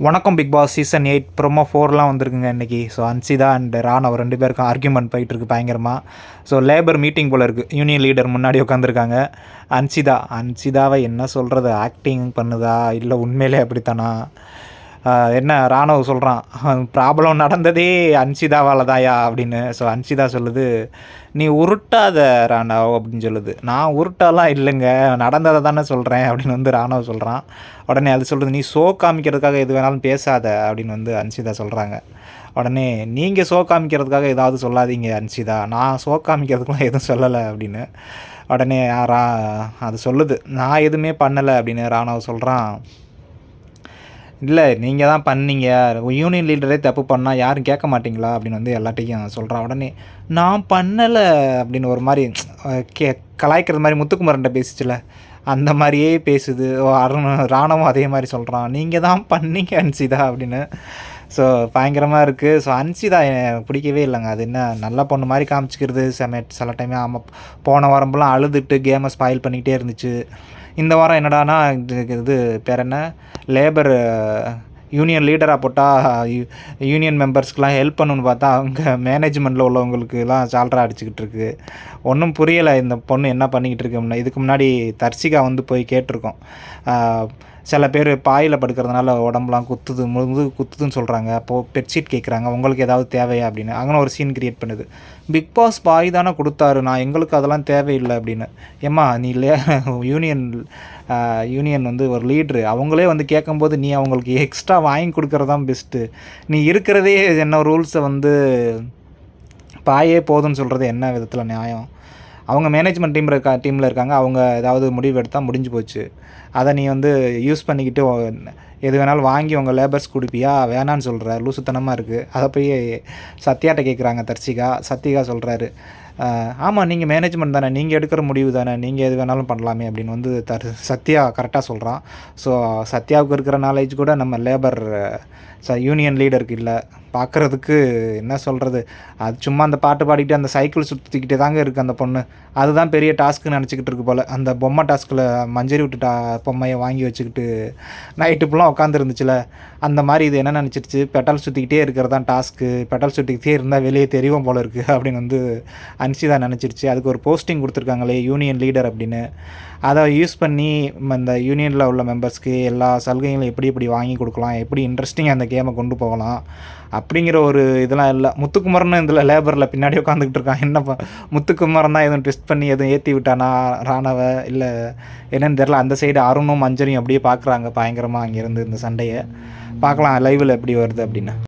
வணக்கம் big Boss season 8 promo 4லாம் வந்திருக்குங்க இன்றைக்கி. ஸோ அன்சிதா அண்ட் ராணவ் 2 பேருக்கும் ஆர்கியூமெண்ட் போயிட்டுருக்கு பயங்கரமாக. ஸோ லேபர் மீட்டிங் போல் இருக்குது. யூனியன் லீடர் முன்னாடி உட்காந்துருக்காங்க. அன்சிதாவை என்ன சொல்கிறது, ஆக்டிங் பண்ணுதா இல்லை உண்மையிலே அப்படித்தானா? என்ன ராணவ் சொல்கிறான், ப்ராப்ளம் நடந்ததே அன்சிதாவால் தாயா அப்படின்னு. ஸோ அன்சிதா சொல்லுது, நீ உருட்டாத ராணவ் அப்படின்னு சொல்லுது. நான் உருட்டாலாம் இல்லைங்க, நடந்ததை தானே சொல்கிறேன் அப்படின்னு வந்து ராணவ் சொல்கிறான். உடனே அது சொல்கிறது, நீ ஷோ காமிக்கிறதுக்காக எது வேணாலும் பேசாத அப்படின்னு வந்து அன்சிதா சொல்கிறாங்க. உடனே நீங்கள் ஷோ காமிக்கிறதுக்காக ஏதாவது சொல்லாதீங்க அன்சிதா, நான் ஷோ காமிக்கிறதுக்குலாம் எதுவும் சொல்லலை அப்படின்னு. உடனே அது சொல்லுது, நான் எதுவுமே பண்ணலை அப்படின்னு ராணவ் சொல்கிறான். இல்லை நீங்கள் தான் பண்ணீங்க, யூனியன் லீடரே தப்பு பண்ணால் யாரும் கேட்க மாட்டிங்களா அப்படின்னு வந்து எல்லாத்தையும் சொல்கிறான். உடனே நான் பண்ணலை அப்படின்னு ஒரு மாதிரி கலாய்க்கிறது மாதிரி முத்துக்குமரன்ட்ட பேசிச்சுல, அந்த மாதிரியே பேசுது. ராணவும் அதே மாதிரி சொல்கிறான், நீங்கள் தான் பண்ணீங்க அன்சிதா அப்படின்னு. ஸோ பயங்கரமாக இருக்குது. ஸோ அன்சிதா எனக்கு பிடிக்கவே இல்லைங்க. அது என்ன நல்ல பொண்ணு மாதிரி காமிச்சிக்கிறது சில டைம். ஆமாம், போன வாரம்பெல்லாம் அழுதுட்டு கேமை ஸ்பாயில் பண்ணிக்கிட்டே இருந்துச்சு. இந்த வாரம் என்னடானா இது பேர் என்ன, லேபர் யூனியன் லீடராக போட்டால் யூனியன் மெம்பர்ஸ்க்கெலாம் ஹெல்ப் பண்ணணுன்னு பார்த்தா அவங்க மேனேஜ்மெண்ட்டில் உள்ளவங்களுக்குலாம் சால்ரா அடிச்சுக்கிட்டு இருக்குது. ஒன்றும் புரியலை இந்த பொண்ணு என்ன பண்ணிக்கிட்டு இருக்கு. இதுக்கு முன்னாடி தர்சிகா வந்து போய் கேட்டிருக்கோம். சில பேர் பாயில் படுக்கிறதுனால உடம்புலாம் குத்துது, முதுகு குத்துதுன்னு சொல்கிறாங்க. அப்போது பெட்ஷீட் கேட்குறாங்க, உங்களுக்கு ஏதாவது தேவையா அப்படின்னு. அங்கே ஒரு சீன் க்ரியேட் பண்ணுது. பிக் பாஸ் பாய் தானே கொடுத்தாரு, நான் எங்களுக்கு அதெல்லாம் தேவையில்லை அப்படின்னு. ஏம்மா நீ இல்லையா யூனியன் வந்து ஒரு லீட்ரு, அவங்களே வந்து கேட்கும்போது நீ அவங்களுக்கு எக்ஸ்ட்ரா வாங்கி கொடுக்குறது தான் பெஸ்ட்டு. நீ இருக்கிறதே என்ன ரூல்ஸை வந்து பாயே போதுன்னு சொல்கிறது என்ன விதத்தில் நியாயம்? அவங்க மேனேஜ்மெண்ட் டீமில் இருக்காங்க, அவங்க ஏதாவது முடிவு எடுத்தால் முடிஞ்சு போச்சு. அதை நீ வந்து யூஸ் பண்ணிக்கிட்டு எது வேணாலும் வாங்கி உங்கள் லேபர்ஸ் கொடுப்பியா, வேணான்னு சொல்கிற, லூசுத்தனமாக இருக்குது. அதை போய் சத்யாட்ட கேட்குறாங்க சத்யா சொல்கிறாரு, ஆமாம் நீங்கள் மேனேஜ்மெண்ட் தானே, நீங்கள் எடுக்கிற முடிவு தானே, நீங்கள் எது வேணாலும் பண்ணலாமே அப்படின்னு வந்து சத்யா கரெக்டாக சொல்கிறான். ஸோ சத்யாவுக்கு இருக்கிற நாலேஜ் கூட நம்ம லேபர் யூனியன் லீடருக்கு இல்லை. பார்க்குறதுக்கு என்ன சொல்கிறது, அது சும்மா அந்த பாட்டு பாடிக்கிட்டு அந்த சைக்கிள் சுற்றிக்கிட்டே தாங்க இருக்குது அந்த பொண்ணு. அதுதான் பெரிய டாஸ்க்குன்னு நினச்சிக்கிட்டு இருக்கு போல். அந்த பொம்மை டாஸ்கில் மஞ்சரி விட்டு பொம்மையை வாங்கி வச்சுக்கிட்டு நைட்டு ஃபுல்லாக உட்காந்துருந்துச்சுல, அந்த மாதிரி இது என்ன நினச்சிருச்சு, பெட்டல் சுற்றிக்கிட்டே இருக்கிறது தான் டாஸ்க்கு, பெட்டல் சுற்றிக்கிட்டே இருந்தால் வெளியே தெரியும் போல் இருக்குது அப்படின்னு வந்து அன்சிதா நினச்சிருச்சு. அதுக்கு ஒரு போஸ்டிங் கொடுத்துருக்காங்களே யூனியன் லீடர் அப்படின்னு, அதை யூஸ் பண்ணி இந்த யூனியனில் உள்ள மெம்பர்ஸ்க்கு எல்லா சலுகைகளும் எப்படி வாங்கி கொடுக்கலாம், எப்படி இன்ட்ரெஸ்டிங்காக அந்த கேமை கொண்டு போகலாம் அப்படிங்கிற ஒரு இதெல்லாம் இல்லை. முத்துக்குமரன் இதில் லேபரில் பின்னாடி உட்காந்துக்கிட்டு இருக்கான். என்ன முத்துக்குமரன் தான் எதுவும் ட்விஸ்ட் பண்ணி எதுவும் ஏற்றி விட்டானா ராணவை, இல்லை என்னென்னு தெரில. அந்த சைடு அருணும் மஞ்சரியும் அப்படியே பார்க்குறாங்க பயங்கரமாக அங்கேருந்து இந்த சண்டையை. பார்க்கலாம் லைவில் எப்படி வருது அப்படின்னு.